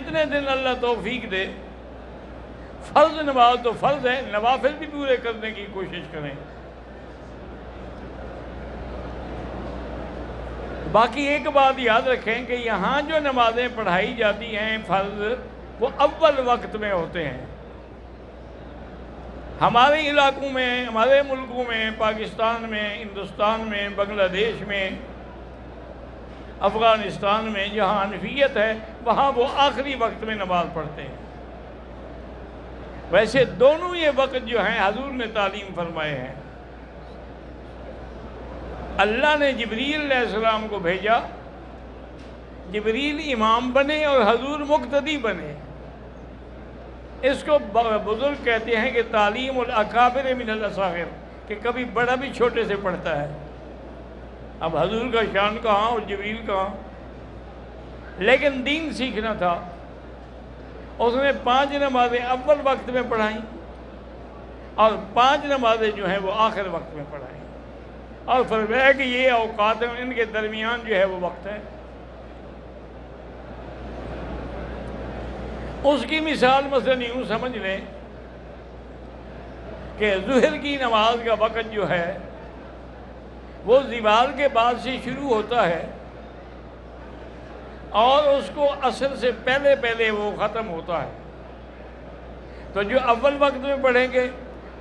جتنے دن اللہ توفیق دے، فرض نماز تو فرض ہے، نوافل بھی پورے کرنے کی کوشش کریں۔ باقی ایک بات یاد رکھیں کہ یہاں جو نمازیں پڑھائی جاتی ہیں فرض، وہ اول وقت میں ہوتے ہیں۔ ہمارے علاقوں میں، ہمارے ملکوں میں، پاکستان میں، ہندوستان میں، بنگلہ دیش میں، افغانستان میں جہاں حنفیت ہے، وہاں وہ آخری وقت میں نماز پڑھتے ہیں۔ ویسے دونوں یہ وقت جو ہیں حضور نے تعلیم فرمائے ہیں۔ اللہ نے جبریل علیہ السلام کو بھیجا، جبریل امام بنے اور حضور مقتدی بنے۔ اس کو بزرگ کہتے ہیں کہ تعلیم الاکابر من الاصاغر، کہ کبھی بڑا بھی چھوٹے سے پڑھتا ہے۔ اب حضور کا شان کہاں اور جبریل کہاں، لیکن دین سیکھنا تھا۔ اس نے 5 نمازیں اول وقت میں پڑھائیں اور 5 نمازیں جو ہیں وہ آخر وقت میں پڑھائیں، اور فرمایا کہ یہ اوقات ہیں، ان کے درمیان جو ہے وہ وقت ہے۔ اس کی مثال مثلا یوں سمجھ لیں کہ ظہر کی نماز کا وقت جو ہے وہ زوال کے بعد سے شروع ہوتا ہے اور اس کو عصر سے پہلے پہلے وہ ختم ہوتا ہے۔ تو جو اول وقت میں پڑھیں گے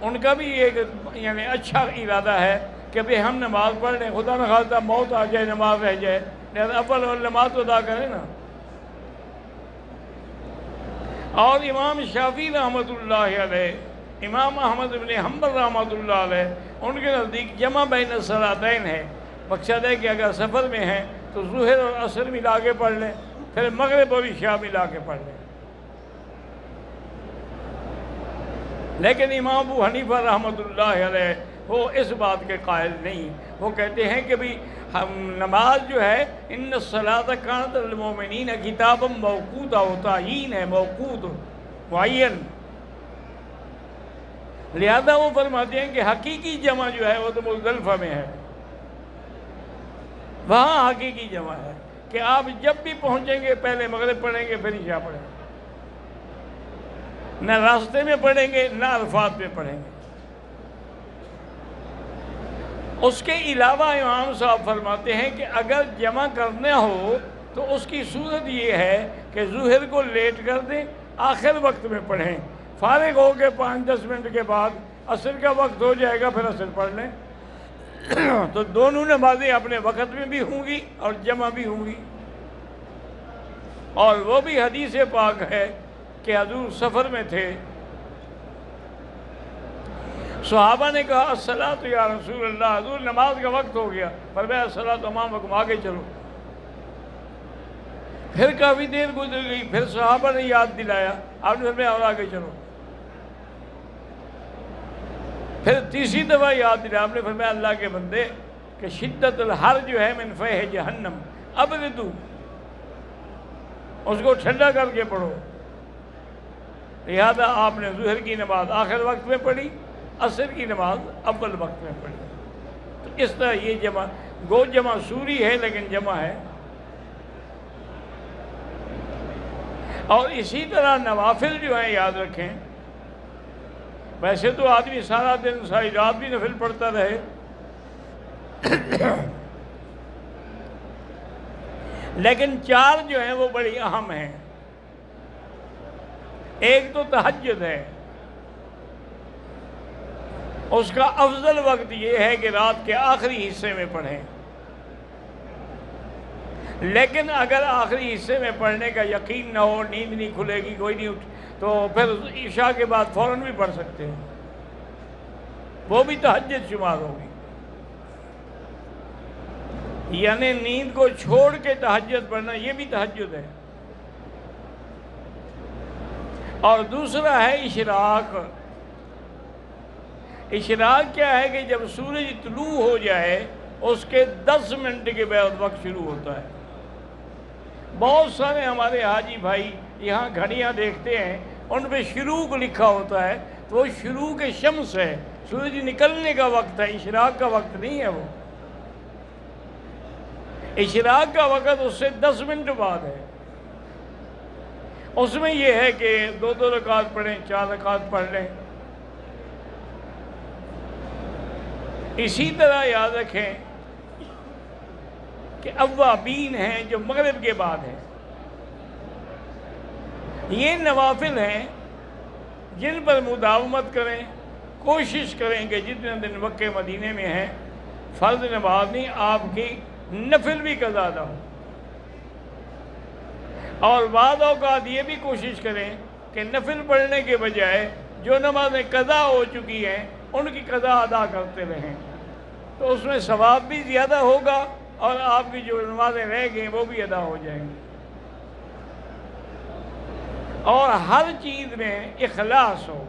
ان کا بھی ایک یعنی اچھا ارادہ ہے کہ بھئی ہم نماز پڑھ لیں، خدا نہ خواستہ موت آ جائے، نماز رہ جائے، لہذا اول نماز تو ادا کریں نا۔ اور امام شافعی رحمۃ اللہ علیہ، امام احمد بن حنبل رحمۃ اللہ علیہ، ان کے نزدیک جمع بین الصلاتین ہے۔ مقصد ہے کہ اگر سفر میں ہیں تو ظہر اور عصر ملا کے پڑھ لیں، پھر مغرب اور عشاء ملا کے پڑھ لیں۔ لیکن امام ابو حنیفہ رحمۃ اللہ علیہ وہ اس بات کے قائل نہیں۔ وہ کہتے ہیں کہ بھی نماز جو ہے ان الصلاۃ کانت للمؤمنین کتابا موقوتا، و تعیین ہے، موقوت معین۔ لہذا وہ فرماتے ہیں کہ حقیقی جمع جو ہے وہ تو مزدلفہ میں ہے، وہاں حقیقی جمع ہے کہ آپ جب بھی پہنچیں گے پہلے مغرب پڑھیں گے پھر عشاء پڑھیں گے، نہ راستے میں پڑھیں گے نہ عرفات میں پڑھیں گے۔ اس کے علاوہ امام صاحب فرماتے ہیں کہ اگر جمع کرنا ہو تو اس کی صورت یہ ہے کہ ظہر کو لیٹ کر دیں، آخر وقت میں پڑھیں، فارغ ہو کے 5-10 منٹ کے بعد عصر کا وقت ہو جائے گا، پھر عصر پڑھ لیں۔ تو دونوں نمازیں اپنے وقت میں بھی ہوں گی اور جمع بھی ہوں گی۔ اور وہ بھی حدیث پاک ہے کہ حضور سفر میں تھے، صحابہ نے کہا الصلاۃ یا رسول اللہ، حضور نماز کا وقت ہو گیا۔ فرمایا الصلاۃ امامکم، آگے چلو۔ پھر کافی دیر گزر گئی، پھر صحابہ نے یاد دلایا، آپ نے فرمایا اور آگے چلو۔ پھر تیسری دفعہ یاد دلایا، آپ نے فرمایا اللہ کے بندے کہ شدت الحر جو ہے من فیح جہنم، ابردو، اس کو ٹھنڈا کر کے پڑھو۔ لہذا آپ نے ظہر کی نماز آخر وقت میں پڑھی، عصر کی نماز اول وقت میں پڑھی۔ تو اس طرح یہ جمع گو جمع سوری ہے لیکن جمع ہے۔ اور اسی طرح نوافل جو ہیں یاد رکھیں، ویسے تو آدمی سارا دن ساری رات بھی نفل پڑھتا رہے، لیکن 4 جو ہیں وہ بڑی اہم ہیں۔ ایک تو تہجد ہے، اس کا افضل وقت یہ ہے کہ رات کے آخری حصے میں پڑھیں، لیکن اگر آخری حصے میں پڑھنے کا یقین نہ ہو، نیند نہیں کھلے گی، کوئی نہیں تو پھر عشاء کے بعد فوراً بھی پڑھ سکتے ہیں، وہ بھی تہجد شمار ہوگی۔ یعنی نیند کو چھوڑ کے تہجد پڑھنا، یہ بھی تہجد ہے۔ اور دوسرا ہے اشراق۔ اشراق کیا ہے کہ جب سورج طلوع ہو جائے اس کے 10 منٹ کے بعد وقت شروع ہوتا ہے۔ بہت سارے ہمارے حاجی بھائی یہاں گھڑیاں دیکھتے ہیں، ان پہ شروق لکھا ہوتا ہے، تو وہ شروق شمس ہے، سورج نکلنے کا وقت ہے، اشراق کا وقت نہیں ہے۔ وہ اشراق کا وقت اس سے 10 منٹ بعد ہے۔ اس میں یہ ہے کہ 2 رکعت پڑھیں، 4 رکعت پڑھ لیں۔ اسی طرح یاد رکھیں کہ اوابین ہیں جو مغرب کے بعد ہیں، یہ نوافل ہیں جن پر مداومت کریں، کوشش کریں کہ جتنے دن مکہ مدینے میں ہیں فرض نماز نہیں، آپ کی نفل بھی قضا نہ ہو۔ اور بعض اوقات یہ بھی کوشش کریں کہ نفل پڑھنے کے بجائے جو نمازیں قضا ہو چکی ہیں ان کی قضا ادا کرتے رہیں، تو اس میں ثواب بھی زیادہ ہوگا اور آپ کی جو نمازیں رہ گئیں وہ بھی ادا ہو جائیں گی۔ اور ہر چیز میں اخلاص ہو،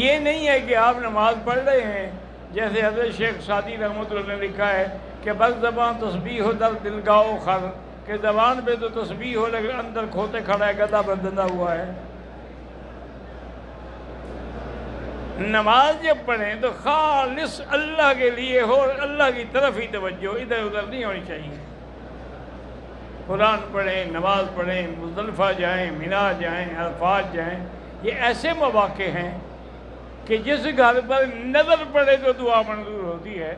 یہ نہیں ہے کہ آپ نماز پڑھ رہے ہیں جیسے حضرت شیخ سعدی رحمۃ اللہ نے لکھا ہے کہ بس زبان تسبیح ہو در دل گاؤ خر، کہ زبان پہ تو تسبیح ہو لیکن اندر کھوتے کھڑا ہے، گدھا بندھا ہوا ہے۔ نماز جب پڑھیں تو خالص اللہ کے لیے ہو اور اللہ کی طرف ہی توجہ، ادھر ادھر نہیں ہونی چاہیے۔ قرآن پڑھیں، نماز پڑھیں، مزدلفہ جائیں، مینا جائیں، عرفات جائیں، یہ ایسے مواقع ہیں کہ جس گھر پر نظر پڑے تو دعا منظور ہوتی ہے۔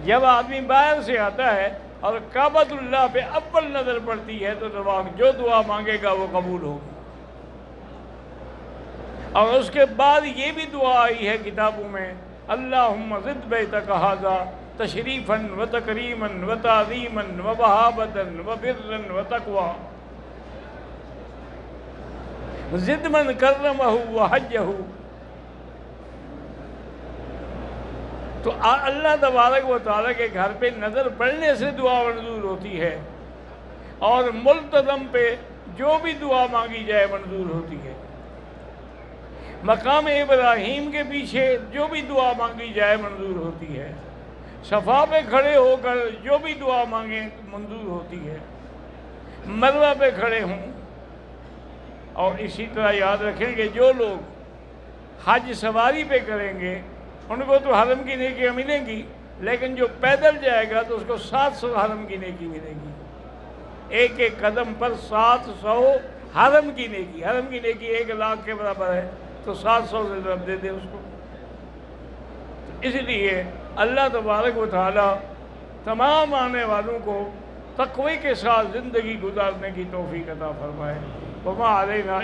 جب آدمی باہر سے آتا ہے اور کعبۃ اللہ پہ اول نظر پڑتی ہے تو جو دعا مانگے گا وہ قبول ہوگی۔ اور اس کے بعد یہ بھی دعا آئی ہے کتابوں میں، اللہم زد بیتک ھذا تشریفا و تکریما و تعظیما و وہابتا و برا و تقوی، زد من کرمہ و حجہ۔ تو اللہ تبارک و تعالیٰ کے گھر پہ نظر پڑنے سے دعا منظور ہوتی ہے، اور ملتزم پہ جو بھی دعا مانگی جائے منظور ہوتی ہے۔ مقام ابراہیم کے پیچھے جو بھی دعا مانگی جائے منظور ہوتی ہے، صفا پہ کھڑے ہو کر جو بھی دعا مانگیں منظور ہوتی ہے، مروہ پہ کھڑے ہوں۔ اور اسی طرح یاد رکھیں کہ جو لوگ حج سواری پہ کریں گے ان کو تو حرم کی نیکیاں ملیں گی، لیکن جو پیدل جائے گا تو اس کو 700 حرم کی نیکی ملے گی، ایک ایک قدم پر 700 حرم کی نیکی۔ حرم کی نیکی 1 لاکھ کے برابر ہے، تو 700 سے ضرب دے دے اس کو۔ اس لیے اللہ تبارک و تعالی تمام آنے والوں کو تقوی کے ساتھ زندگی گزارنے کی توفیق عطا فرمائے۔ وما علینا